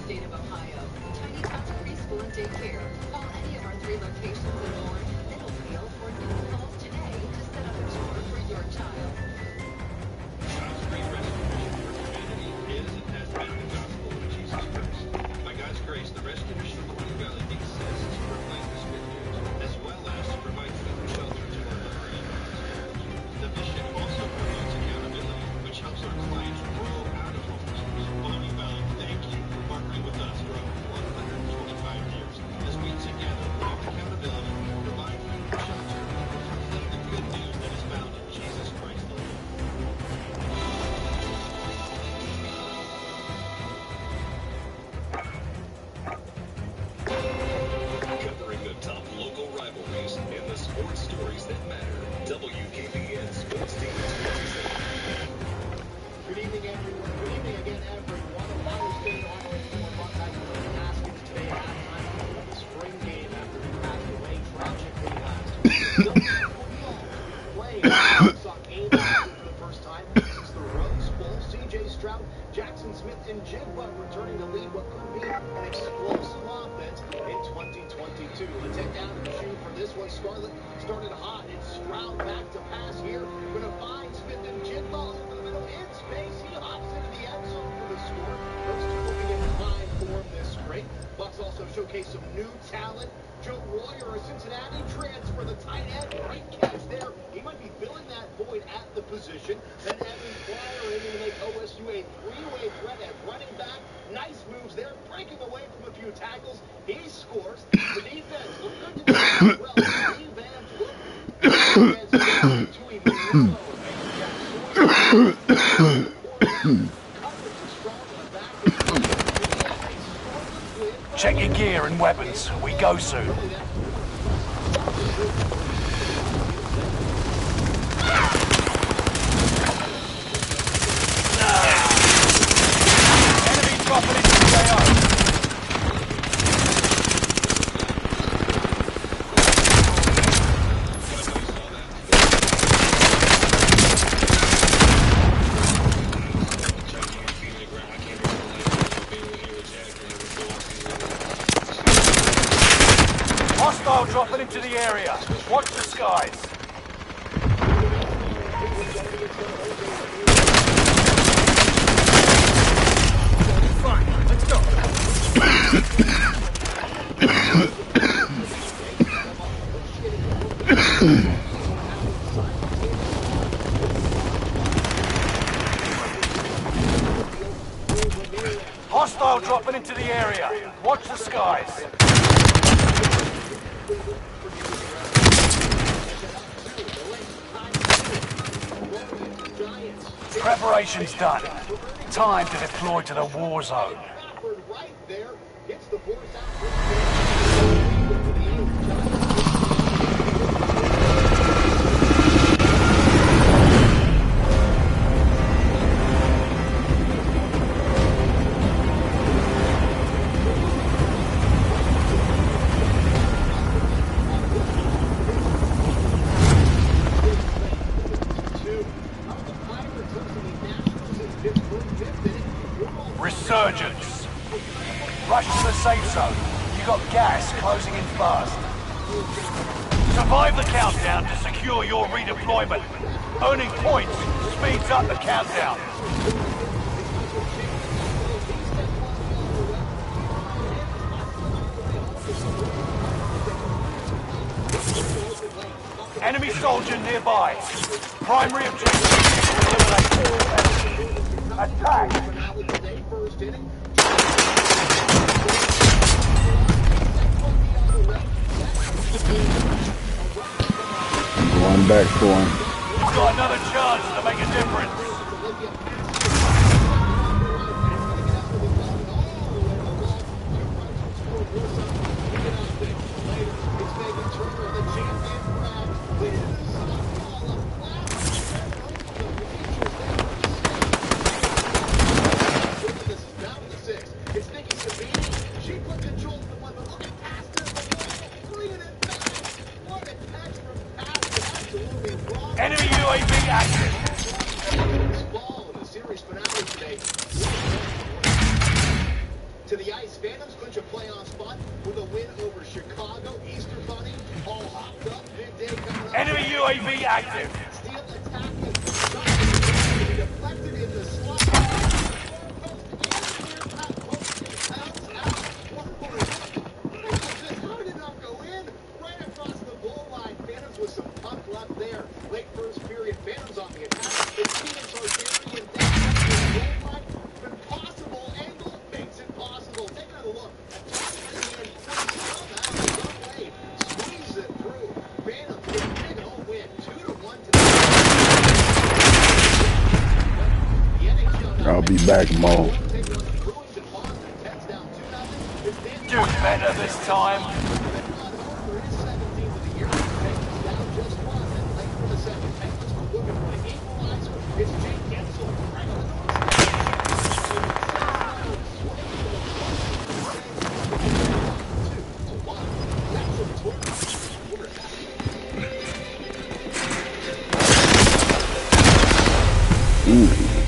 state of Ohio. Tiny Tots Preschool and Daycare. Call any of our 3 locations in Warren, Middlefield, or New Falls today to set up a tour for your child. God's great restoration for humanity is and has been the gospel of Jesus Christ. By God's grace, the rescue mission of Queen Valley exists to proclaim this good news, as well as to provide food and shelter to our hungry and homeless. The mission also promotes accountability, which helps our clients grow out of homelessness. Queen Valley, thank you for partnering with us for over 125 years as we together promote accountability, provide food and shelter, and proclaim the good news that is found in Jesus Christ alone. Covering the top local rivalries and the sports stories that matter. WKBN Sports Team 27. Good evening, everyone. Good evening again, everyone. Ohio State honoring former Buckeyes Billy Haskins today at halftime of the spring game after he passed away tragically last week. Playing saw game for the first time since the Rose Bowl. C.J. Stroud, Jackson Smith, and Jigba returning to lead what could be an explosive offense in 2022. The take down and shoot for this one. Scarlett started hot, and Stroud back to pass here. Going to find Smith and Jigba over the middle in space. He hops into the end zone for the score. Those two looking in fine form this spring. Bucks also showcase some new talent. Joe Royer, a Cincinnati transfer, the tight end. Great catch there. He might be filling that void at the position. Then Evan Flyer able to make OSU a 3-way threat at running back. Nice moves there, breaking away from a few tackles. He scores. The defense looked good to do well. Steve Vance looked Check your gear and weapons. We go soon. Enemy dropping into the AO. Hostile dropping into the area. Watch the skies. Fine, let's go. Hostile dropping into the area. Watch the skies. Preparation's done. Time to deploy to the war zone. Right there, hits the boards out. Resurgence. Rush to the safe zone. You got gas closing in fast. Survive the countdown to secure your redeployment. Earning points speeds up the countdown. Enemy soldier nearby. Primary objective is to eliminate all enemies. Attack! I'm going back for him. You've got another chance to make a difference. UAV active. Steel attacking. Deflected in the slot. How did not go in? Right across the goal line. Phantoms with some puck left there. Late first period. Phantoms on the attack. It's Phoenix Arterian down the goal line. Impossible angle makes it possible. Take another look. Squeeze it through. Phantoms with a big old win. 2-1 to I'll be back, Mo. Do better this time.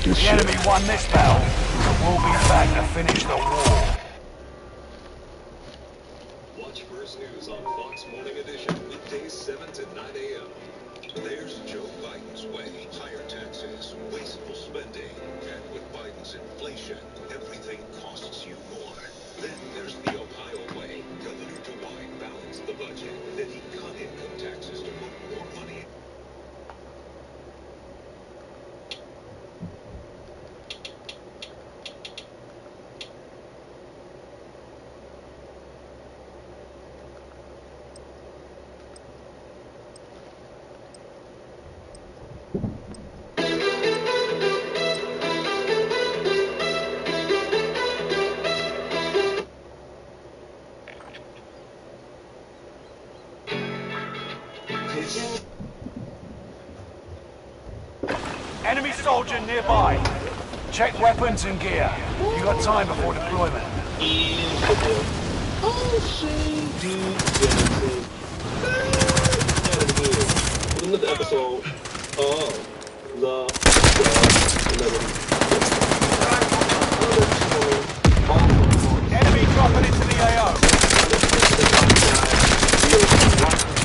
The enemy won this battle, but we'll be back to finish the war. Watch First News on Fox Morning Edition, weekdays 7 to 9 a.m. There's Joe Biden's way. Higher taxes, wasteful spending, and with Biden's inflation, everything costs you more. Then there's the Ohio way. Governor DeWine balanced the budget. Then he cut income taxes to put more money. Enemy soldier nearby. Check weapons and gear. You got time before deployment. Oh, shit, dude, Genesis. Another episode of the Enemy dropping into the AO.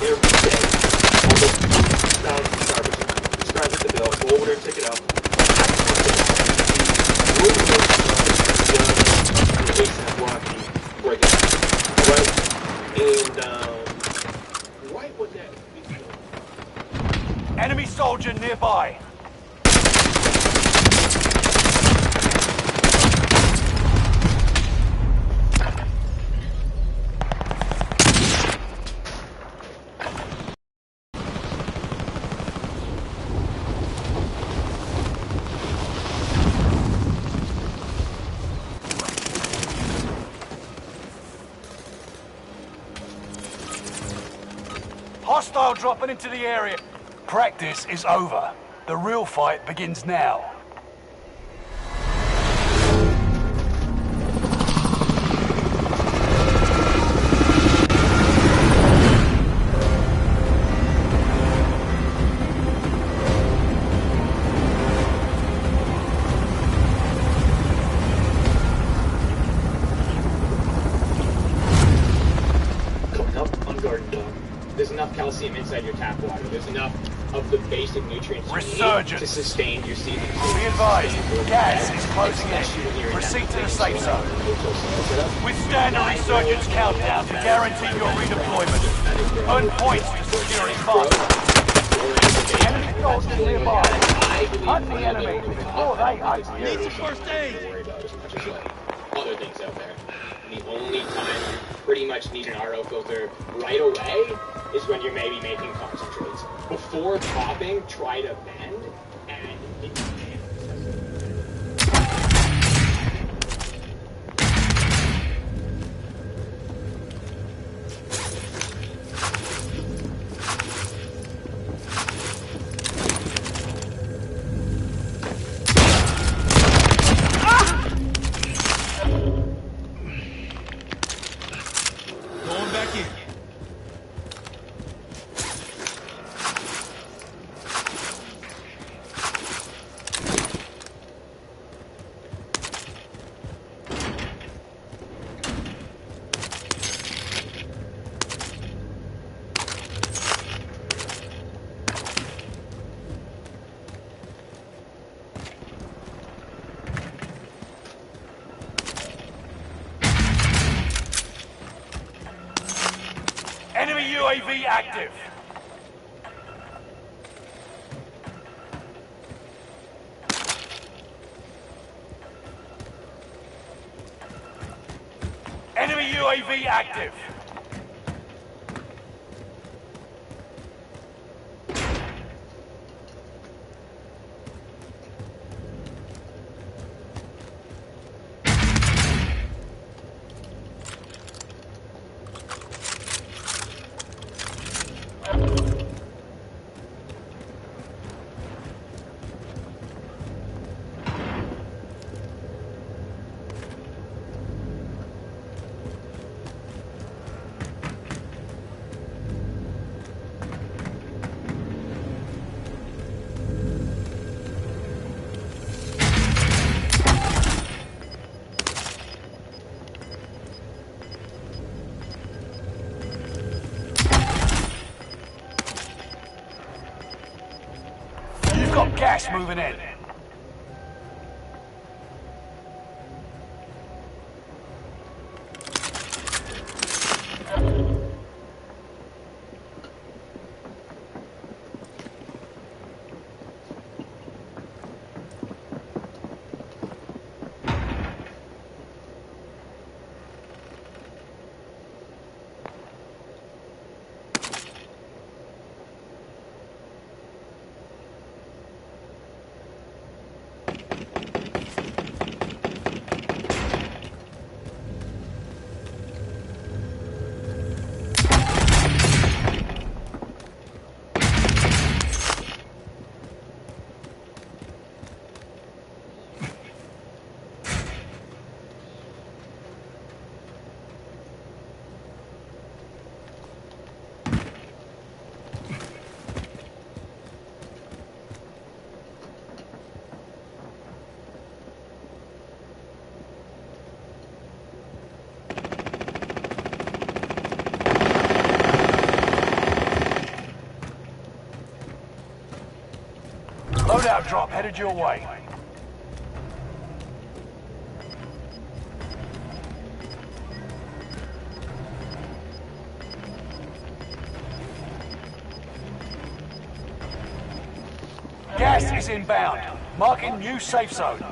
Every day, almost 2,000 subscribers. Subscribe with the bell. Go over there and check it out. Break it. Alright? And, right with that. Enemy soldier nearby. Hostile dropping into the area. Practice is over. The real fight begins now. Coming up on Garden Dog. There's enough calcium inside your tap water. There's enough of the basic nutrients you need to sustain your season. Be advised, gas is closing in. Proceed to the safe zone. Withstand a resurgence countdown to guarantee your redeployment. Earn points to secure it faster. Enemy soldiers nearby. Hunt the enemy before they hunt you. Need some first aid. Worry about as much as other things out there. The only time you pretty much need an RO filter right away is when you're maybe making concentrates. Before popping, try to bend, and Going back in. UAV active. Enemy UAV active. Got gas moving in. Loadout drop headed your way. Gas is inbound. Marking new safe zone.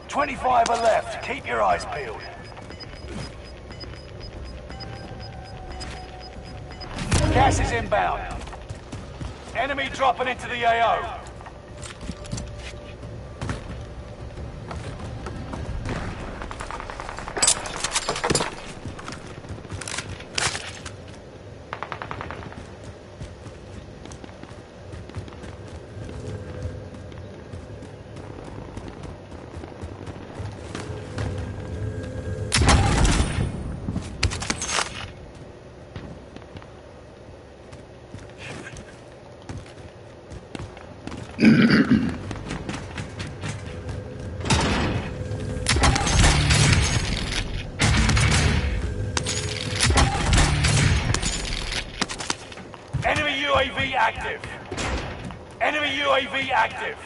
"25 are left. Keep your eyes peeled." Gas is inbound. Enemy dropping into the AO. UAV active. Enemy UAV active.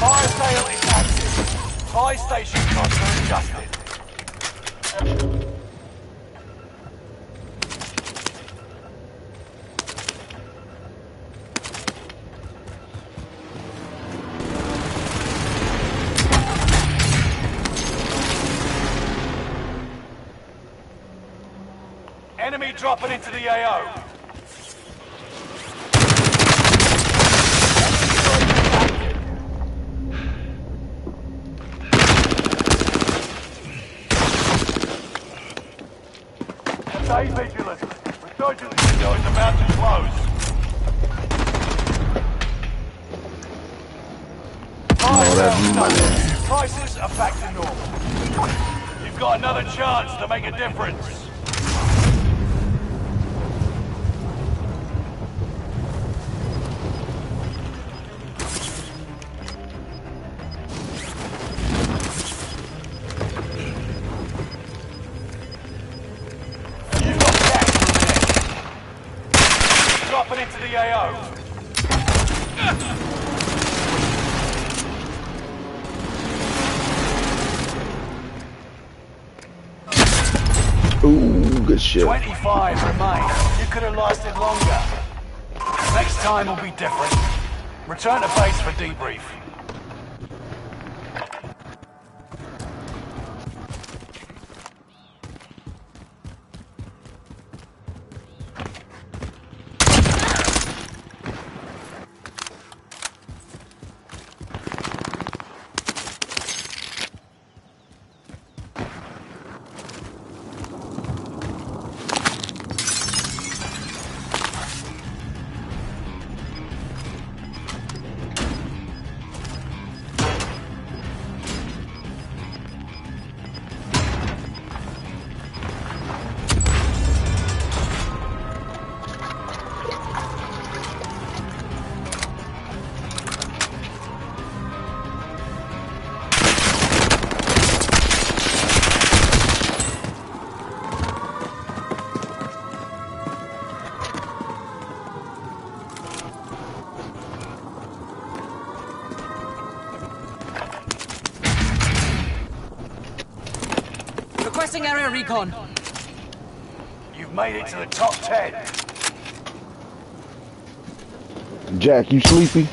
Fire sale is active. Buy station costs are adjusted. Enemy dropping into the AO. Stay vigilant. Resurgence window is about to close. Prices are back to normal. You've got another chance to make a difference. Dropping into the AO. Ooh, good shit. 25 remain. You could have lasted longer. Next time will be different. Return to base for debrief. Requesting area recon. You've made it to the top 10. Jack, you sleepy?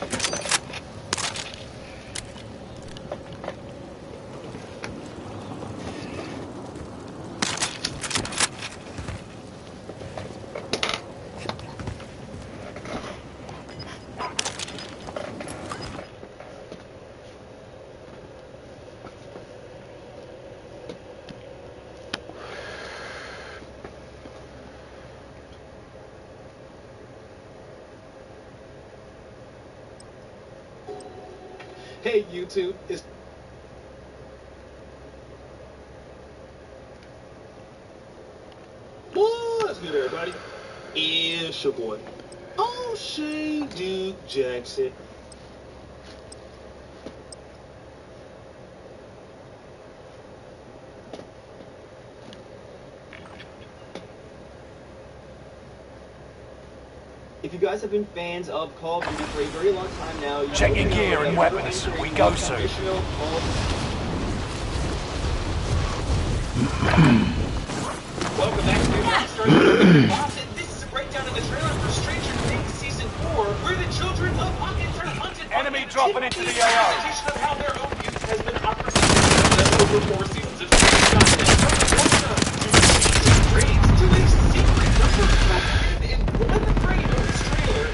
Hey, YouTube, it's... What's good, everybody? It's your boy, O'Shea Duke Jackson. If you guys have been fans of Call of Duty for a very long time now, you Check your gear and weapons. We go soon. Welcome back to This is a breakdown of the trailer for Stranger Things Season 4, where the children of Hawkins are hunted by Enemy dropping into the AO. of how their own youth has been opportunistic over 4 seasons of grades to a secret number factored in one frame of this trailer.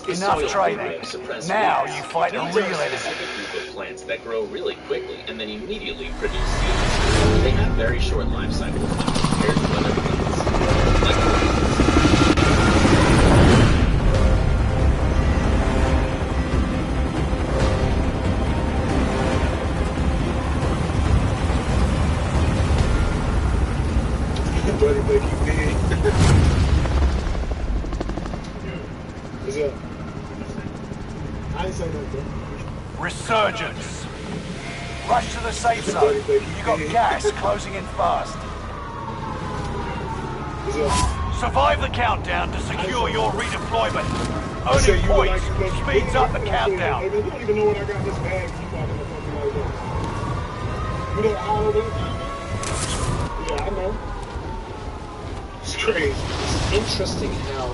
the Enough soil training. program suppress Now weeds. you fight a Weeds real are a enemy. specific group of plants that grow really quickly and then immediately produce seeds. They have very short life cycles compared to other plants. Like Buddy, but you big. What's up? I ain't say nothing, bro. Resurgence. Rush to the safe zone. You got gas closing in fast. What's up? Survive the countdown to secure your redeployment. I said Earning you look points like you speeds up the Hey, countdown. man, you don't even know what I got in this bag. You talking to something like that. You know all over that? Yeah, I know. It's crazy. It's interesting how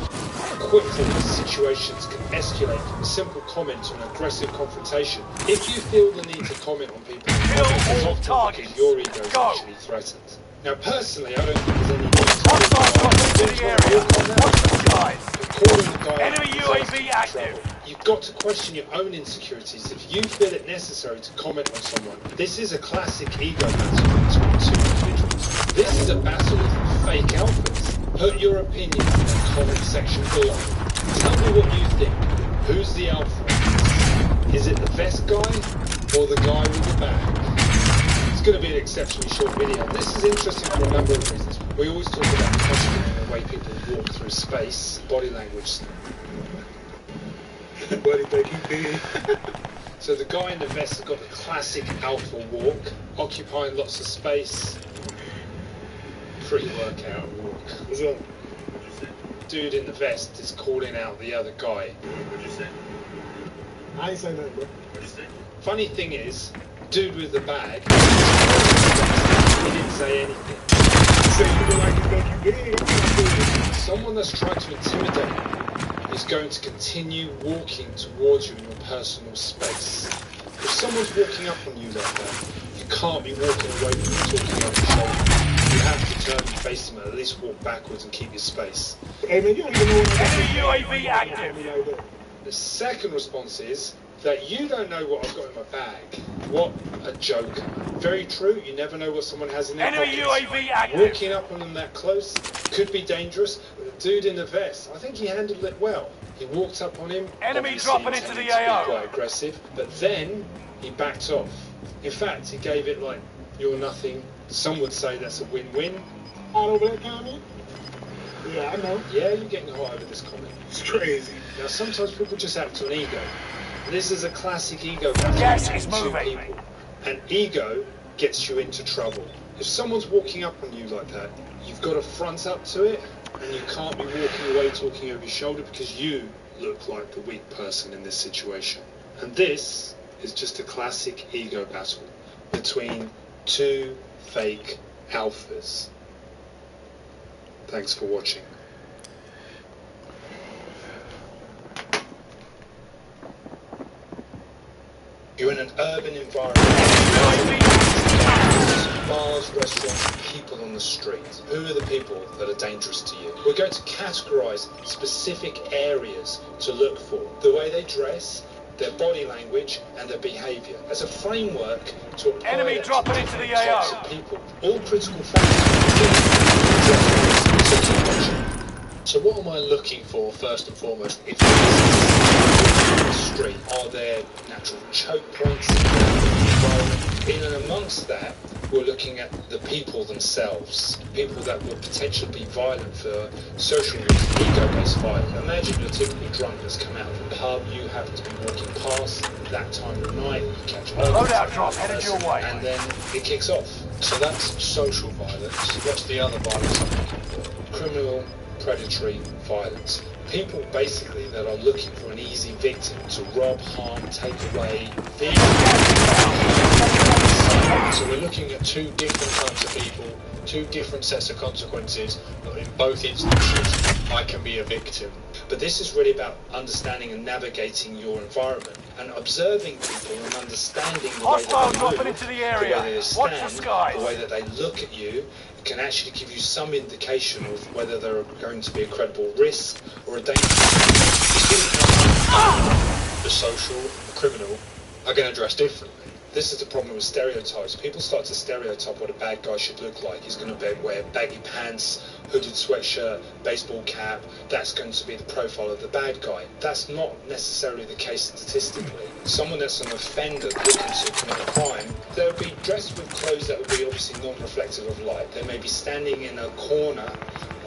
quickly situations can escalate from a simple comment to an aggressive confrontation. If you feel the need to comment on people's comments, it's all often targets. because your ego is Go. actually threatened. Now, personally, I don't think there's any need to Hostiles dropping into the area. Watch the skies. calling the guy Enemy out is UAV asking for active. trouble. You've got to question your own insecurities if you feel it necessary to comment on someone. This is a classic ego battle between two individuals. This is a battle of fake alphas. Put your opinion in the comment section below. Tell me what you think. Who's the alpha? Is it the vest guy or the guy with the bag? It's going to be an exceptionally short video. This is interesting for a number of reasons. We always talk about questioning the way people walk through space, body language. Buddy, but you big. So the guy in the vest has got the classic alpha walk, occupying lots of space. Pre-workout walk. What's up? Dude in the vest is calling out the other guy. What'd you say? I ain't say nothing, bro. What'd you say? Funny thing is, dude with the bag, he didn't say anything. Say you look like you big. Someone that's trying to intimidate you is going to continue walking towards you in your personal space. If someone's walking up on you like that, you can't be walking away from them talking over your shoulder. You have to turn and face them and at least walk backwards and keep your space. Hey, man, you don't even know what I got. Enemy UAV active. Like that. The second response is that you don't know what I've got in my bag. What a joker. Very true, you never know what someone has in their Enemy pockets. UAV active. Walking up on them that close could be dangerous. But the dude in the vest, I think he handled it well. He walked up on him. Enemy obviously dropping into intending the to be AO. quite aggressive, but then he backed off. In fact, he gave it like, you're nothing. Some would say that's a win-win. All over that comment? Yeah, I know. Yeah, you're getting hot over this comment. It's crazy. Now, sometimes people just act on ego. This is a classic ego battle Gas between is two moving. people. And ego gets you into trouble. If someone's walking up on you like that, you've got to front up to it, and you can't be walking away talking over your shoulder because you look like the weak person in this situation. And this is just a classic ego battle between two fake alphas. Thanks for watching. You're in an urban environment. Bars, restaurants, people on the street. Who are the people that are dangerous to you? We're going to categorise specific areas to look for. The way they dress, their body language, and their behaviour. As a framework to apply Enemy that dropping to into the different types AO. of people. All critical factors. So keep watching. So what am I looking for first and foremost? If this is on the street, are there natural choke points in the environment? In and amongst that, we're looking at the people themselves. People that will potentially be violent for social reasons, ego-based violence. Imagine your typical drunk that's come out of a pub, you happen to be walking past that time of night, you catch Loadout drop headed your way. and then it kicks off. So that's social violence. What's the other violence I'm looking for? Criminal, predatory violence. People basically that are looking for an easy victim to rob, harm, take away. So we're looking at two different types of people, two different sets of consequences, but in both instances I can be a victim. But this is really about understanding and navigating your environment and observing people and understanding the way Hostiles that they dropping move, into the the area. way they Watch stand, the skies. the way that they look at you. Can actually give you some indication of whether they're going to be a credible risk or a danger. social, a criminal, are going to dress differently. This is the problem with stereotypes. People start to stereotype what a bad guy should look like. He's going to wear baggy pants, hooded sweatshirt, baseball cap. That's going to be the profile of the bad guy. That's not necessarily the case statistically. Someone that's an offender looking to commit a crime, they'll be dressed with clothes that will be obviously non-reflective of light. They may be standing in a corner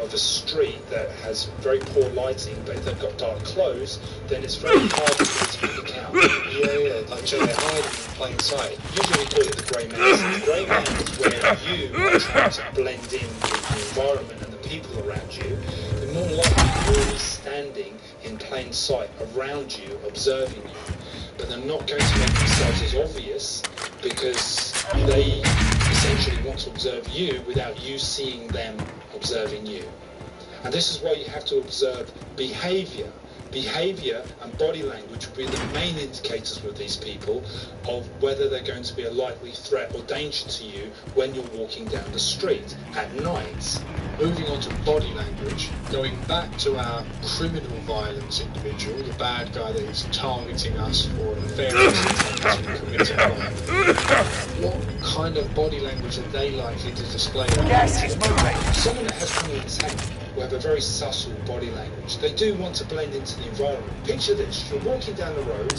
of a street that has very poor lighting, but if they've got dark clothes, then it's very hard for them to pick out. Yeah, like so they're hiding in plain sight. Usually we call it the grey man. The grey man is where you are trying to blend in with the environment and the people around you. And more likely you'll be standing in plain sight around you, observing you. But they're not going to make themselves as obvious because they essentially want to observe you without you seeing them observing you. And this is why you have to observe behavior. Behavior and body language will be the main indicators with these people of whether they're going to be a likely threat or danger to you when you're walking down the street at night. Moving on to body language, going back to our criminal violence individual, the bad guy that is targeting us for a nefarious intent to commit a crime. What kind of body language are they likely to display? Gas is moving. Someone that has criminal intent will have a very subtle body language. They do want to blend into the environment. Picture this, you're walking down the road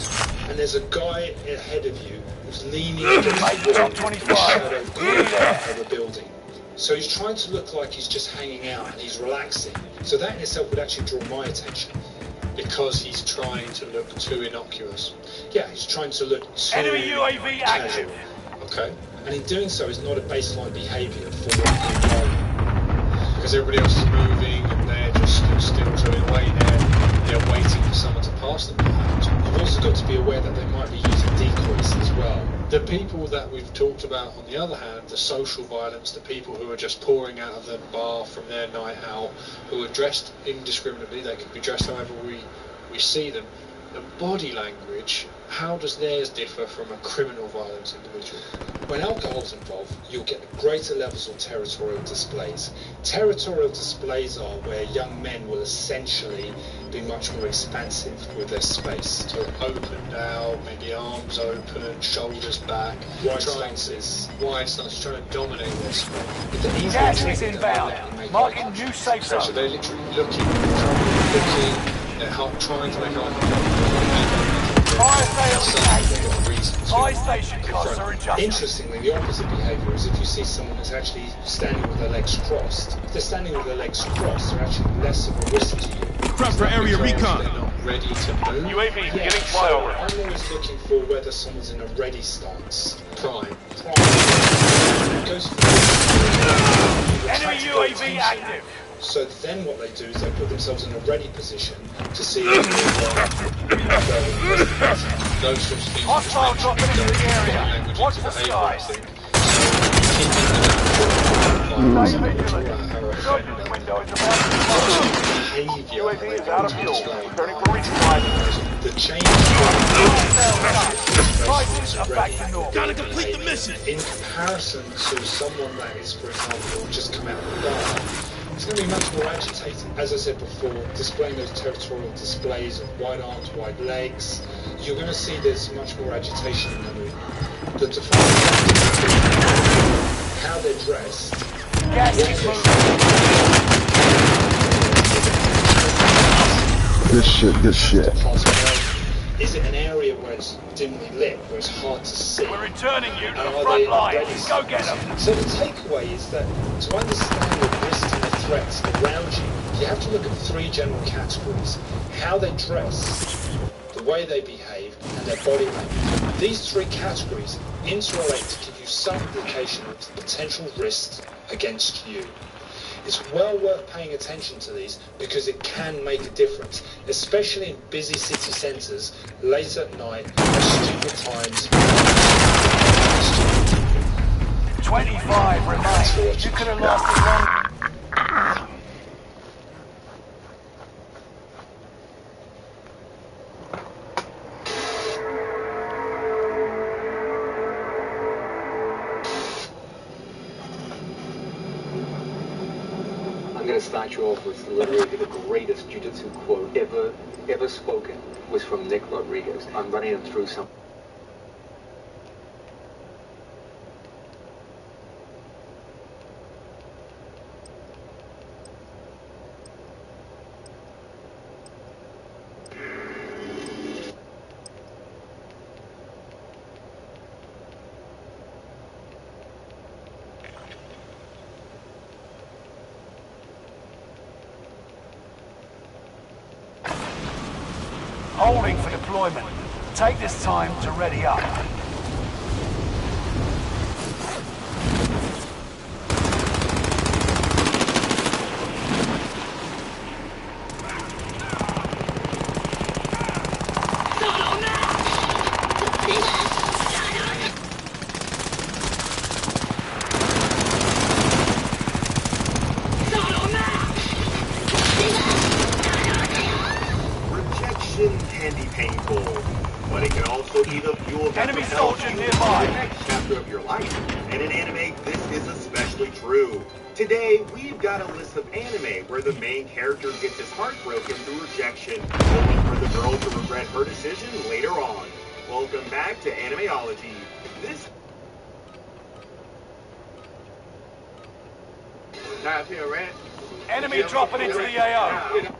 and there's a guy ahead of you who's leaning against the wall in the shadow of a building. So he's trying to look like he's just hanging out and he's relaxing. So that in itself would actually draw my attention. Because he's trying to look too innocuous. Yeah, he's trying to look too Enemy UAV active. Okay. And in doing so, it's not a baseline behaviour for what they know. Because everybody else is moving and they're just still drilling away there. They're waiting for someone to pass them. You've also got to be aware that they might be using decoys as well. The people that we've talked about, on the other hand, the social violence, the people who are just pouring out of the bar from their night out, who are dressed indiscriminately, they can be dressed however we see them. The body language, how does theirs differ from a criminal violence individual? When alcohol's involved, you'll get greater levels of territorial displays. Territorial displays are where young men will essentially be much more expansive with their space. So opened out, maybe arms open, shoulders back. Wide stances. Wide stances, trying to dominate their space. Gas is inbound. Marking new safe So zone. they're literally looking, they're trying to make eye Fire station costs are adjusted. Interestingly, the opposite behaviour is if you see someone that's actually standing with their legs crossed. If they're standing with their legs crossed, they're actually less of a risk to you. Prep for area recon. They're not ready to move. UAV getting So flyover. I'm always looking for whether someone's in a ready stance. Prime. Goes for Enemy UAV active. So then what they do is they put themselves in a ready position to see if Those sorts of things. Hostile dropping into the area. Watch the skies. Stay vigilant. Surgeon's window is about to close. UAV is out of fuel. Turning for resupply. the change Prices are back to normal. Gotta complete the mission. in comparison to someone that is, for example, just come out of the bar, it's going to be much more agitated. As I said before, displaying those territorial displays of wide arms, wide legs, you're going to see there's much more agitation in the movement. The defining how they're dressed, Gas is moving. Good shit. Is it an area where it's dimly lit, where it's hard to see? We're returning you to And the are front they line. ready? Go get them. So the takeaway is that to understand the risks and the threats around you, you have to look at three general categories: how they dress, the way they behave, and their body language. These three categories interrelate to give you some indication of the potential risks against you. It's well worth paying attention to these because it can make a difference, especially in busy city centres, late at night, at stupid times. 25 remain. You could have lasted long. I'm gonna start you off with literally the greatest jiu-jitsu quote ever spoken was from Nick Rodriguez. I'm running him through some. Holding for deployment. Take this time to ready up. Can be painful, but it can also be the fuel that Enemy propels soldier you nearby. to the next chapter of your life. And in anime, this is especially true. Today, we've got a list of anime where the main character gets his heart broken through rejection, only for the girl to regret her decision later on. Welcome back to Animeology. This Enemy dropping into the AO.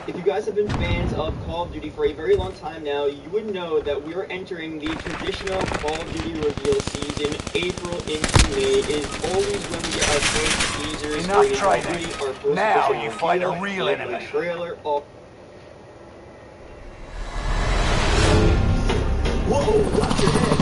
If you guys have been fans of Call of Duty for a very long time now, you would know that we are entering the traditional Call of Duty reveal season. April into May is always when we get our first teasers. Enough for Call of training. Duty, our first Now official you fight a reveal, real and enemy. the trailer of... Whoa, watch your head.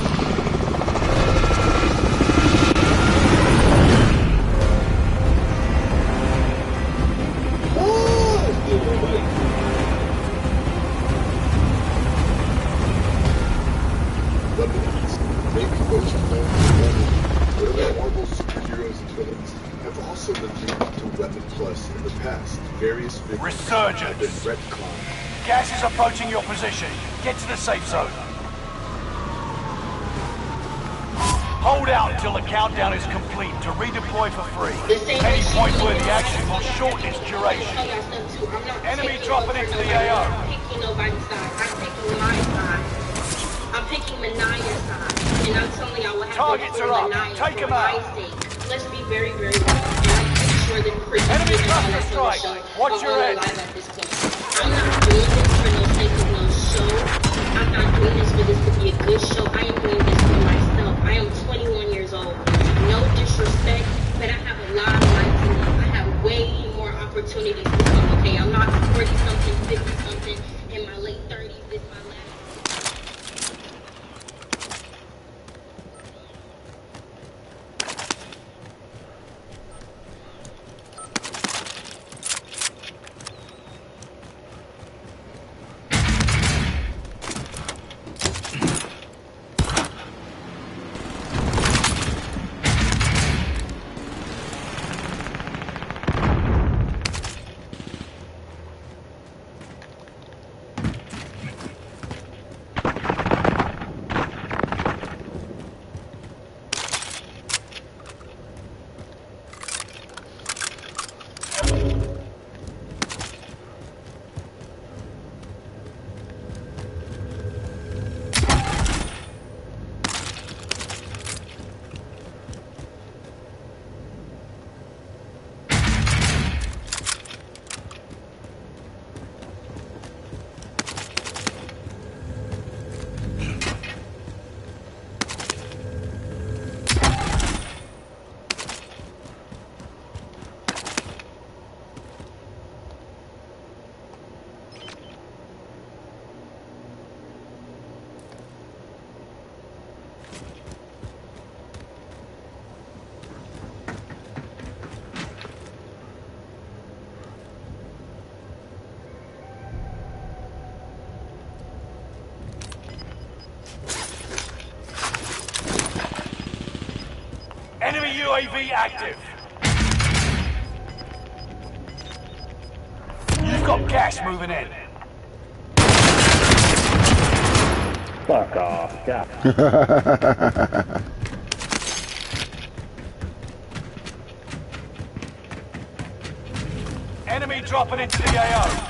Maybe most fans whatever Marvel superheroes and villains have also been linked to Weapon Plus in the past. Various victims have been retconned. Gas is approaching your position. Get to the safe zone. Hold out until the countdown is complete to redeploy for free. Any point where the action will shorten its duration. Enemy dropping into the AO. I'm picking nobody's side. I'm picking my side. I'm picking Manaya's side. And I'm telling y'all what happened Targets for are up. Manaya Take for them my out. sake. Let's be very, very real. And I'm pretty sure that Chris Enemy is cluster on strike. the show. Watch your alive head. at this point. I'm not doing this for no sake of no show. I'm not doing this for this to be a good show. I am doing this for myself. I am 21 years old. No disrespect, but I have a lot of life to live. I have way more opportunities to come. Okay, I'm not 40-something, 50-something, in my late 30s. This is my last. Enemy UAV active. You've got gas moving in. Fuck off, yeah. dropping into the AO.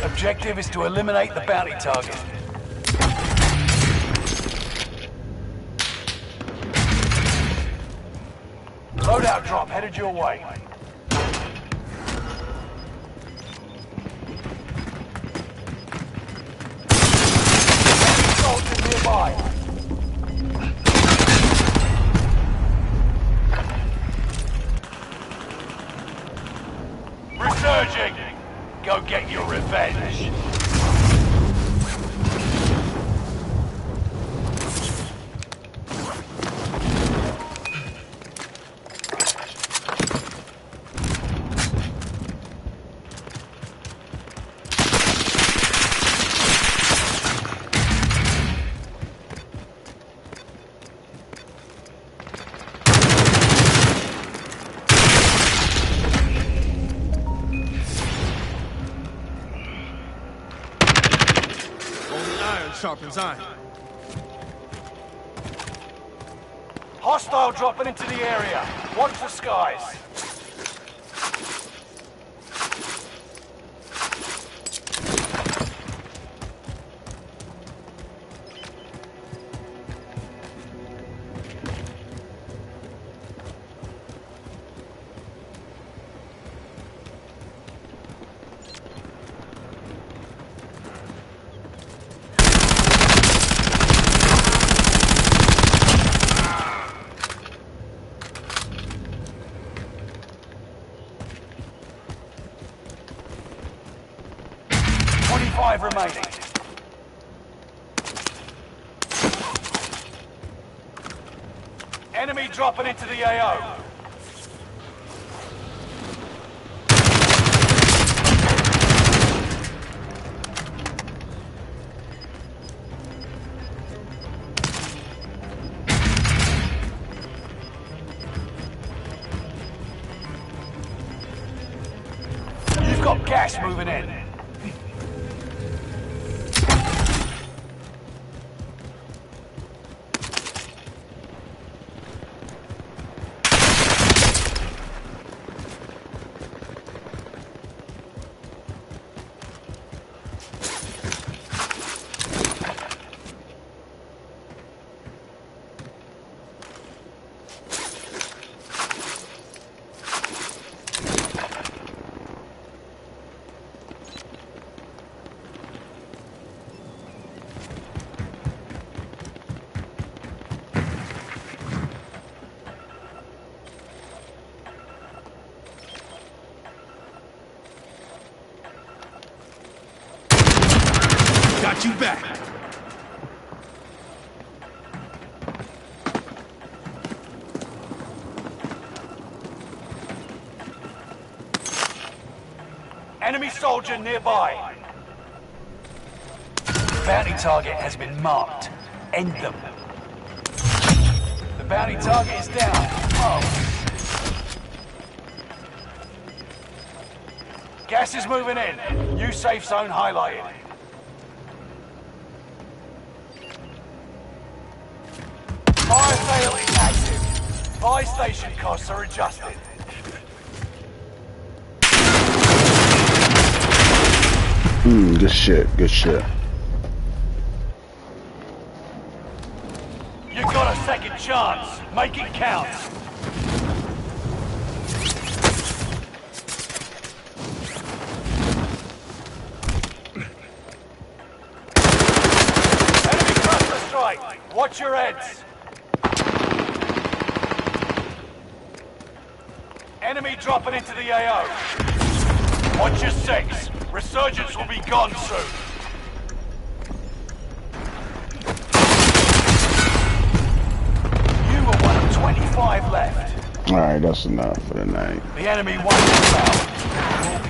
Objective is to eliminate the bounty target. Loadout drop headed your way. Enemy soldiers nearby. Resurging! Go get your revenge! Sharpens iron. Hostile dropping into the area. Watch the skies. Remaining. Enemy dropping into the AO. You've got gas moving in. Got you back. Enemy soldier nearby. Bounty target has been marked. End them. The bounty target is down. Oh. Gas is moving in. New safe zone highlighted. Fire sale is active. Buy station costs are adjusted. Good shit, good shit. You got a second chance. Make it count. Enemy cluster strike. Watch your heads. Enemy dropping into the AO. Watch your six. Resurgence will be gone soon. You are one of 25 left. Alright, that's enough for the night. The enemy won't get out.